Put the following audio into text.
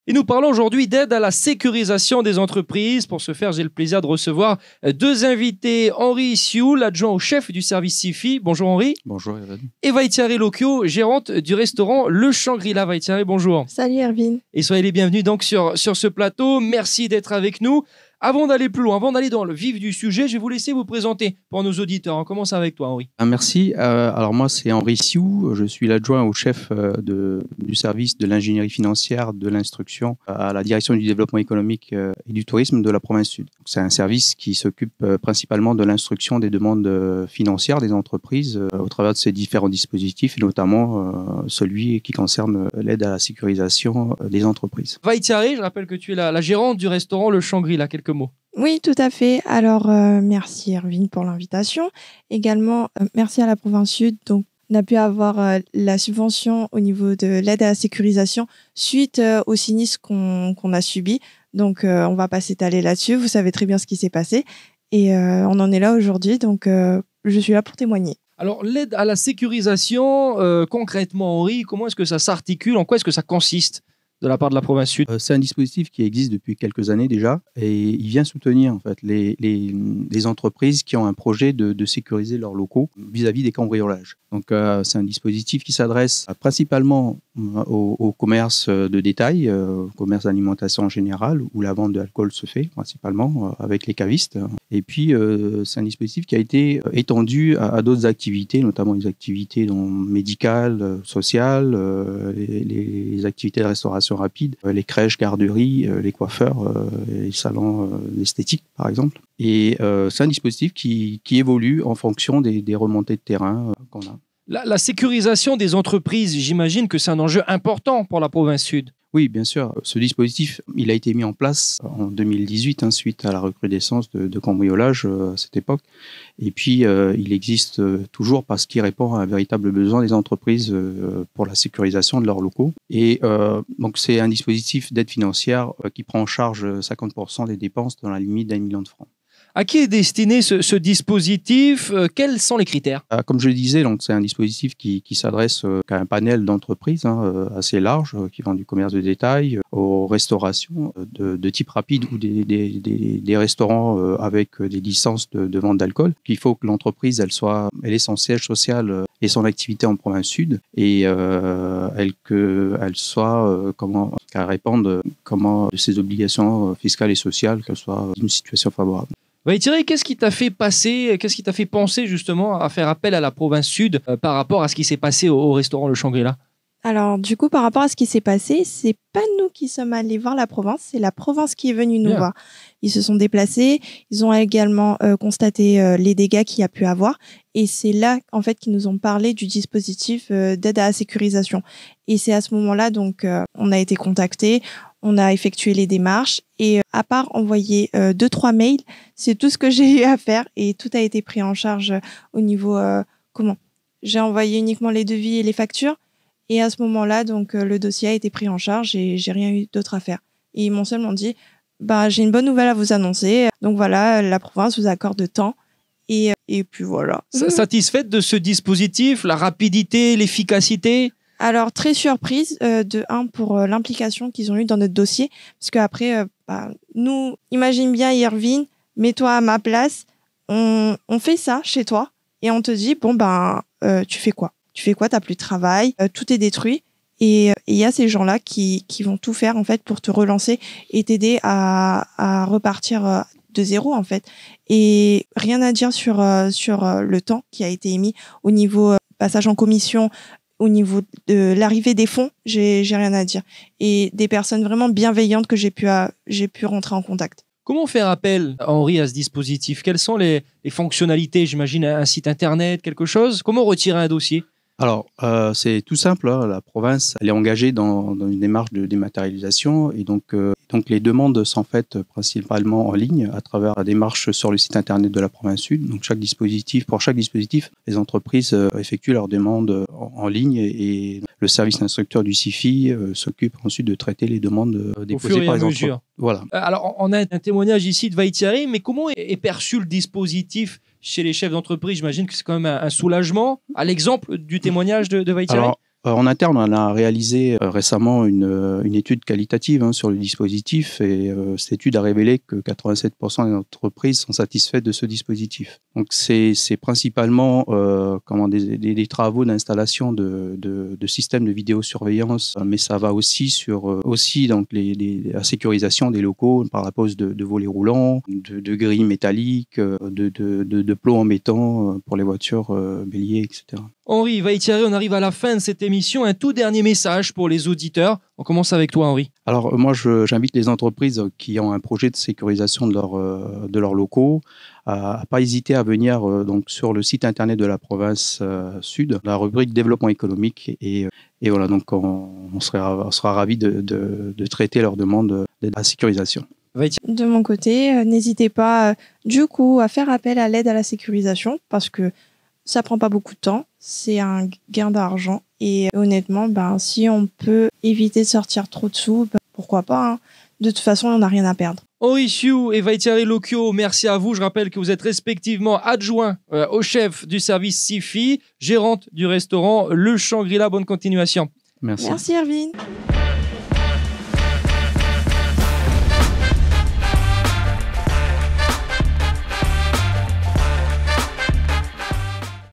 Et nous parlons aujourd'hui d'aide à la sécurisation des entreprises. Pour ce faire, j'ai le plaisir de recevoir deux invités. Henri Sioul, adjoint au chef du service SIFI. Bonjour Henri. Bonjour Erwin. Et Vaïtiari Lokio, gérante du restaurant Le Shangri-La. Vaïtiari, bonjour. Salut Erwin. Et soyez les bienvenus donc sur ce plateau. Merci d'être avec nous. Avant d'aller plus loin, avant d'aller dans le vif du sujet, je vais vous laisser vous présenter pour nos auditeurs. On commence avec toi, Henri. Merci. Alors moi, c'est Henri Sioul. Je suis l'adjoint au chef du service de l'ingénierie financière, de l'instruction à la direction du développement économique et du tourisme de la province sud. C'est un service qui s'occupe principalement de l'instruction des demandes financières des entreprises au travers de ces différents dispositifs, et notamment celui qui concerne l'aide à la sécurisation des entreprises. Vaïtiari, je rappelle que tu es la gérante du restaurant Le Shangri-La. Quelques mots. Oui, tout à fait. Alors, merci Erwin pour l'invitation. Également, merci à la province sud. Donc, on a pu avoir la subvention au niveau de l'aide à la sécurisation suite au sinistre qu'on a subi. Donc, on va pas s'étaler là-dessus. Vous savez très bien ce qui s'est passé. Et on en est là aujourd'hui. Donc, je suis là pour témoigner. Alors, l'aide à la sécurisation, concrètement, Henri, comment est-ce que ça s'articule? En quoi est-ce que ça consiste de la part de la province sud? C'est un dispositif qui existe depuis quelques années déjà, et il vient soutenir en fait les entreprises qui ont un projet de sécuriser leurs locaux vis-à-vis des cambriolages. Donc c'est un dispositif qui s'adresse principalement au commerce de détail, au commerce d'alimentation en général, où la vente d'alcool se fait principalement avec les cavistes. Et puis c'est un dispositif qui a été étendu à d'autres activités, notamment les activités médicales, sociales, les activités de restauration rapide, les crèches, garderies, les coiffeurs, les salons d'esthétique par exemple. Et c'est un dispositif qui évolue en fonction des remontées de terrain qu'on a. La sécurisation des entreprises, j'imagine que c'est un enjeu important pour la province sud. Oui, bien sûr. Ce dispositif, il a été mis en place en 2018, suite à la recrudescence de cambriolage à cette époque. Et puis, il existe toujours parce qu'il répond à un véritable besoin des entreprises pour la sécurisation de leurs locaux. Et donc, c'est un dispositif d'aide financière qui prend en charge 50% des dépenses dans la limite d'1 million de francs. À qui est destiné ce dispositif? Quels sont les critères? Comme je le disais, donc c'est un dispositif qui s'adresse à un panel d'entreprises assez large, qui vont du commerce de détail aux restaurations de type rapide ou des restaurants avec des licences de vente d'alcool. Il faut que l'entreprise elle ait son siège social et son activité en province sud, et qu'elle soit qu'elle réponde de ses obligations fiscales et sociales, qu'elle soit dans une situation favorable. Thierry, qu'est-ce qui t'a fait penser justement à faire appel à la province sud par rapport à ce qui s'est passé au restaurant Le Shangri-La? Alors, du coup, par rapport à ce qui s'est passé, c'est pas nous qui sommes allés voir la province, c'est la province qui est venue nous voir. Ils se sont déplacés, ils ont également constaté les dégâts qu'il y a pu avoir, et c'est là, en fait, qu'ils nous ont parlé du dispositif d'aide à la sécurisation. Et c'est à ce moment-là, donc, on a été contactés, on a effectué les démarches, et à part envoyer 2-3 mails, c'est tout ce que j'ai eu à faire, et tout a été pris en charge au niveau j'ai envoyé uniquement les devis et les factures. Et à ce moment-là, donc, le dossier a été pris en charge et j'ai rien eu d'autre à faire. Et ils m'ont seulement dit, j'ai une bonne nouvelle à vous annoncer. Donc voilà, la province vous accorde temps. Et puis voilà. Satisfaite de ce dispositif, la rapidité, l'efficacité? Alors, très surprise, pour l'implication qu'ils ont eue dans notre dossier. Parce qu'après, nous, imagine bien, Irvine, mets-toi à ma place. On fait ça chez toi et on te dit, tu fais quoi? Tu fais quoi? T'as plus de travail, tout est détruit. Et il y a ces gens-là qui vont tout faire en fait pour te relancer et t'aider à repartir de zéro en fait. Et rien à dire sur le temps qui a été émis au niveau passage en commission, au niveau de l'arrivée des fonds, j'ai rien à dire. Et des personnes vraiment bienveillantes que j'ai pu rentrer en contact. Comment faire appel, Henri, à ce dispositif? Quelles sont les fonctionnalités? J'imagine un site internet, quelque chose? Comment retirer un dossier? Alors, c'est tout simple. La province, elle est engagée dans une démarche de dématérialisation, et donc les demandes sont faites principalement en ligne à travers la démarche sur le site internet de la province sud. Donc pour chaque dispositif, les entreprises effectuent leurs demandes en ligne, et le service instructeur du SIFI s'occupe ensuite de traiter les demandes déposées par les entreprises. Voilà. Alors, on a un témoignage ici de Vaïtiari, mais comment est perçu le dispositif chez les chefs d'entreprise? J'imagine que c'est quand même un soulagement, à l'exemple du témoignage de Vaïtiari. Alors, En interne, on a réalisé récemment une étude qualitative sur le dispositif et cette étude a révélé que 87% des entreprises sont satisfaites de ce dispositif. Donc c'est principalement des travaux d'installation de systèmes de vidéosurveillance, mais ça va aussi sur donc la sécurisation des locaux par la pose de volets roulants, de grilles métalliques, de plots en béton pour les voitures béliers, etc. Henri Vaitieri, on arrive à la fin de cette émission. Un tout dernier message pour les auditeurs. On commence avec toi, Henri. Alors moi, j'invite les entreprises qui ont un projet de sécurisation de leurs locaux à pas hésiter à venir donc sur le site internet de la province sud, la rubrique développement économique et voilà, donc on sera ravis de traiter leurs demandes de la sécurisation. De mon côté, n'hésitez pas du coup à faire appel à l'aide à la sécurisation parce que ça prend pas beaucoup de temps, c'est un gain d'argent et honnêtement, si on peut éviter de sortir trop de sous, pourquoi pas, hein. De toute façon, on n'a rien à perdre. Henri Sioux et Vaitieri Locchio, merci à vous. Je rappelle que vous êtes respectivement adjoints au chef du service SIFI, gérante du restaurant Le Shangri-La. Bonne continuation. Merci. Merci Erwin.